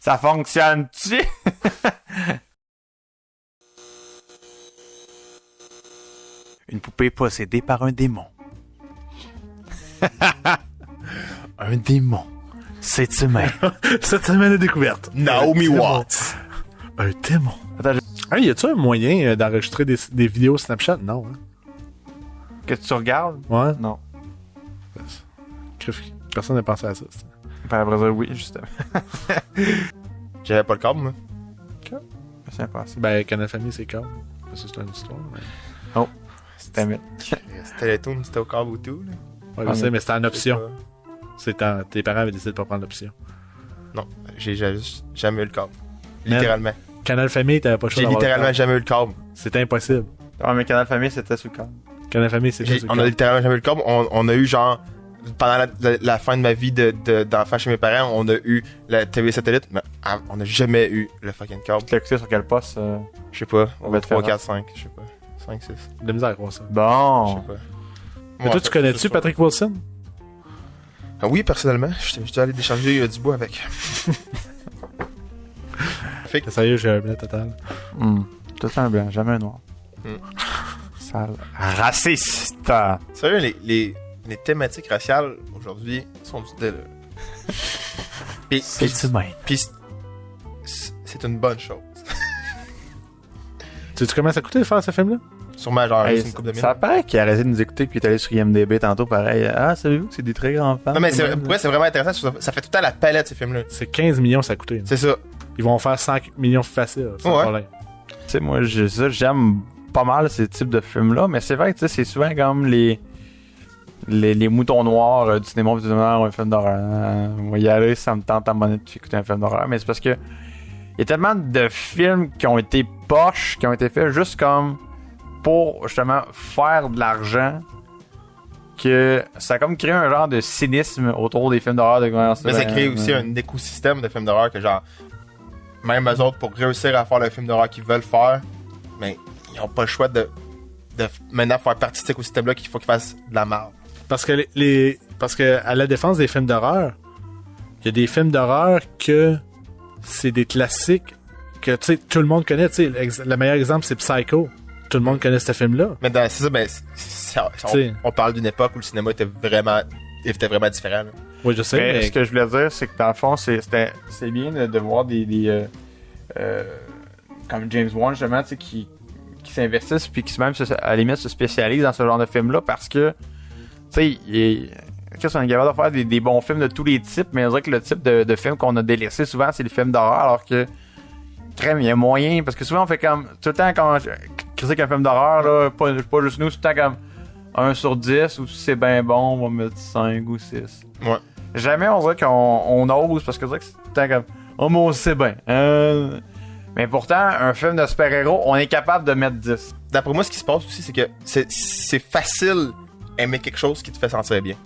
Ça fonctionne-tu? Une poupée possédée par un démon. Un démon. Cette semaine. Cette semaine de découverte. Naomi Watts. Un démon. Attends, Hey, y a-tu un moyen d'enregistrer des vidéos Snapchat? Non, hein? que tu regardes? Ouais? Non. Personne n'a pensé à ça. Ben, après ça, oui, justement. J'avais pas le câble, moi. C'est impossible. Ben, Canal Famille, c'est câble. Ça, c'est une histoire. Mais... C'était mieux. C'était les tunes, c'était au câble ou tout, là. Ouais, je sais, mais c'était en option. Tes parents avaient décidé de pas prendre l'option. Non, j'ai jamais eu le câble. Man. Littéralement. Canal Famille, t'avais pas le choix J'ai d'avoir le littéralement câble. jamais eu le câble. C'était impossible. Ouais, mais Canal Famille, c'était sur le câble. Canal Famille, c'était On a littéralement jamais eu le câble. On a eu genre... Pendant la fin de ma vie d'enfant chez mes parents, on a eu la TV satellite, mais on a jamais eu le fucking câble. Tu l'as écouté sur quel poste? Je sais pas. On va te 3, faire 4, 5, je sais pas. 5, 6. De la misère à croire ça. Je Bon. sais pas. Mais toi, tu connais-tu Patrick Wilson? Ah oui, personnellement. J'étais allé décharger du bois avec. T'es sérieux, j'ai un blanc total. Tout un blanc, jamais un noir. Sale. Raciste. Sérieux, les thématiques raciales aujourd'hui sont du délire. C'est humain. Puis c'est une bonne chose. Tu sais comment ça coûtait de faire ce film-là? Sûrement, genre, Hey, c'est une coupe de mille. ça paraît qu'il a arrêté de nous écouter puis qu'il est allé sur IMDB tantôt pareil. Ah, savez-vous que c'est des très grands fans? Non, mais c'est vraiment intéressant. Ça fait tout le temps la palette, ces films-là. C'est 15 millions ça a coûté. C'est ça. Ils vont faire 5 millions facile, sans Ouais. problème. Tu sais, moi, j'aime pas mal ces types de films-là, mais c'est vrai que tu sais, c'est souvent comme les moutons noirs du cinéma, ou un film d'horreur. On va y aller, ça me tente à un moment donné d'écouter un film d'horreur, mais c'est parce que il y a tellement de films qui ont été poches, qui ont été faits juste comme pour justement faire de l'argent, que ça a comme créé un genre de cynisme autour des films d'horreur. Mais ça crée aussi un écosystème de films d'horreur que, genre, même eux autres, pour réussir à faire le film d'horreur qu'ils veulent faire, mais ils ont pas le choix de maintenant faire partie de cet écosystème-là qu'il faut qu'ils fassent de la merde. Parce que parce que à la défense des films d'horreur, il y a des films d'horreur que c'est des classiques que tu sais tout le monde connaît. Tu sais, le meilleur exemple c'est Psycho. Tout le monde connaît ce film-là. Mais c'est ça, ben, on parle d'une époque où le cinéma était vraiment différent. Là. Oui, je sais. Mais Mais ce que je voulais dire, c'est que dans le fond, c'est bien de voir des comme James Wan, justement, tu sais, qui s'investissent puis qui même à la limite se spécialisent dans ce genre de films-là parce que, tu sais, qu'est-ce qu'on est capable de faire des bons films de tous les types, mais on dirait que le type de film qu'on a délaissé souvent, c'est les films d'horreur, alors que, crème, il y a moyen, parce que souvent on fait comme, tout le temps quand critique un film d'horreur, là, pas juste nous, c'est tout le temps comme 1 sur 10, ou si c'est bien bon, on va mettre 5 ou 6. Ouais. Jamais on dirait qu'on ose, parce que c'est tout le temps comme, oh mon c'est bien. Mais pourtant, un film de super-héros, on est capable de mettre 10. D'après moi, ce qui se passe aussi, c'est que c'est facile aimer quelque chose qui te fait sentir bien.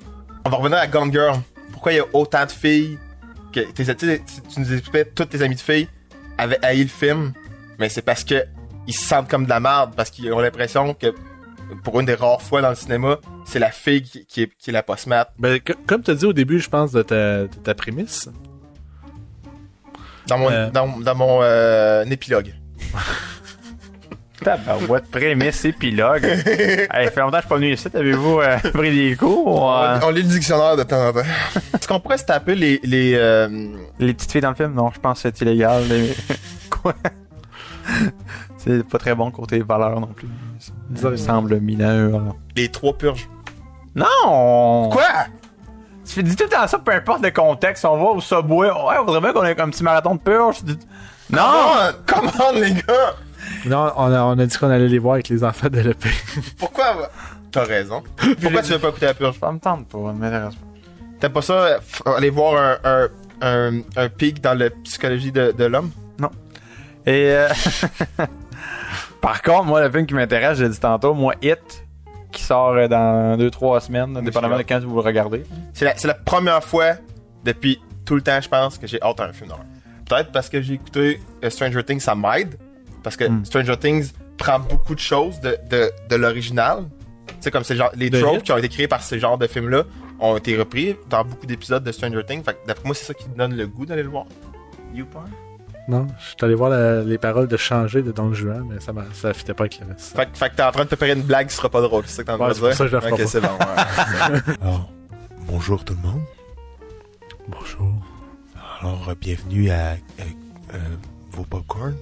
On va revenir à Gone Girl. Pourquoi il y a autant de filles que tu nous expliquais, toutes tes amies de filles avaient haï le film, mais c'est parce que ils se sentent comme de la merde, parce qu'ils ont l'impression que pour une des rares fois dans le cinéma, c'est la fille qui est la post-mat. ben, comme tu as dit au début, je pense, de ta prémisse. Dans mon épilogue. Tabarouette, prémisse, épilogue. Hey, fait longtemps que je suis pas venu ici. Avez-vous pris des cours? On lit le dictionnaire de temps en temps. Est-ce qu'on pourrait se taper les Les petites filles dans le film? Non, je pense que c'est illégal. Quoi? C'est pas très bon côté valeur non plus. Ça me semble mineur. les 3 purges? Non! Quoi? Tu dis tout le temps ça, peu importe le contexte. On va au Subway. Ouais, on voudrait bien qu'on ait un petit marathon de purge. Non! Comment les gars? Non, on a dit qu'on allait les voir avec les enfants de l'EP. Pourquoi? T'as raison. Pourquoi tu veux pas écouter la purge? Ça me tente pas, m'intéresse pas. T'aimes pas ça, aller voir un pic dans la psychologie de l'homme? Et par contre, moi, le film qui m'intéresse, j'ai dit tantôt, moi, Hit, qui sort dans 2-3 semaines, dépendamment de quand vous le regardez. C'est la première fois depuis tout le temps, je pense, que j'ai hâte à un film d'horreur. Peut-être parce que j'ai écouté Stranger Things, ça m'aide. Parce que Stranger Things prend beaucoup de choses de l'original. Tu sais, comme les De tropes Hit. qui ont été créés par ce genre de films-là ont été repris dans beaucoup d'épisodes de Stranger Things. Fait que d'après moi, c'est ça qui donne le goût d'aller le voir. YouPorn? Non, je suis allé voir les paroles de changer de Don Juan, mais ça fitait pas avec le reste. Fait que t'es en train de te faire une blague qui sera pas drôle, c'est ça que t'es en train Ouais, de c'est pour dire? ça que je la ferai Ok, pas. c'est bon. Ouais. Alors, bonjour tout le monde. Bonjour. Alors, bienvenue à vos popcorn.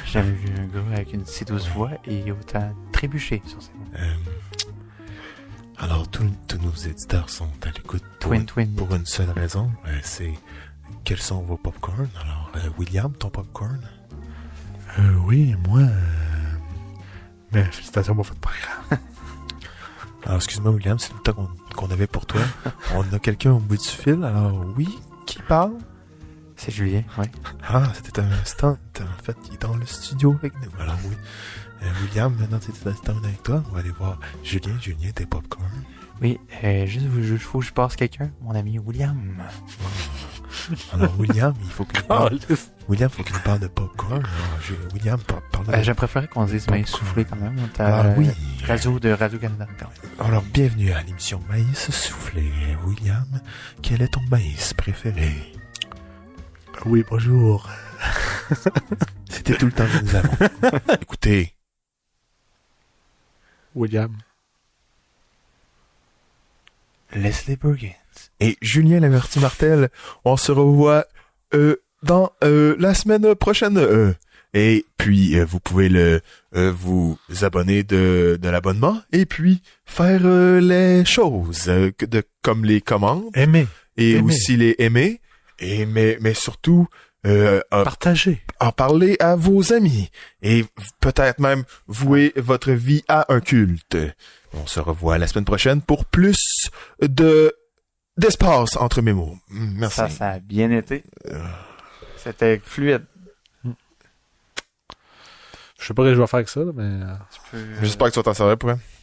J'avais vu un gars avec une si douce voix et autant trébuché sur ses mots. Alors, tous nos éditeurs sont à l'écoute pour Twin. pour une seule raison. C'est quels sont vos popcorn? Alors, William, ton popcorn? Oui, moi... Mais félicitations pour votre programme. Alors, excuse-moi, William, c'est le temps qu'on avait pour toi. On a quelqu'un au bout du fil. Alors, oui, qui parle? C'est Julien, oui. Ah, c'était un stunt. En fait, il est dans le studio avec nous. Alors, oui. William, maintenant, c'est un stunt avec toi. On va aller voir Julien, tes popcorn. Oui, juste, faut que je passe quelqu'un, mon ami William. Alors, William, il faut qu'il parle. William, faut qu'il nous parle de popcorn. Alors, William, parle Je préférais qu'on dise main soufflée quand même. On est à Ah oui. Radio-Canada quand même. Alors, bienvenue à l'émission Maïs Soufflé. William, quel est ton maïs préféré? Oui, bonjour. C'était tout le temps que nous avons. Écoutez, William. Leslie Burgins. Et Julien Lamertie-Martel, on se revoit dans la semaine prochaine. Et puis, vous pouvez vous abonner de l'abonnement et puis faire les choses comme les commandes Aimer. et Aimer. aussi les aimer. Et mais surtout Partager. en parler à vos amis et peut-être même vouer votre vie à un culte. On se revoit la semaine prochaine pour plus d'espace entre mes mots. Merci. Ça a bien été. C'était fluide. Je sais pas ce que je vais faire avec ça, là, mais... Tu peux, J'espère que tu vas t'en servir pour elle.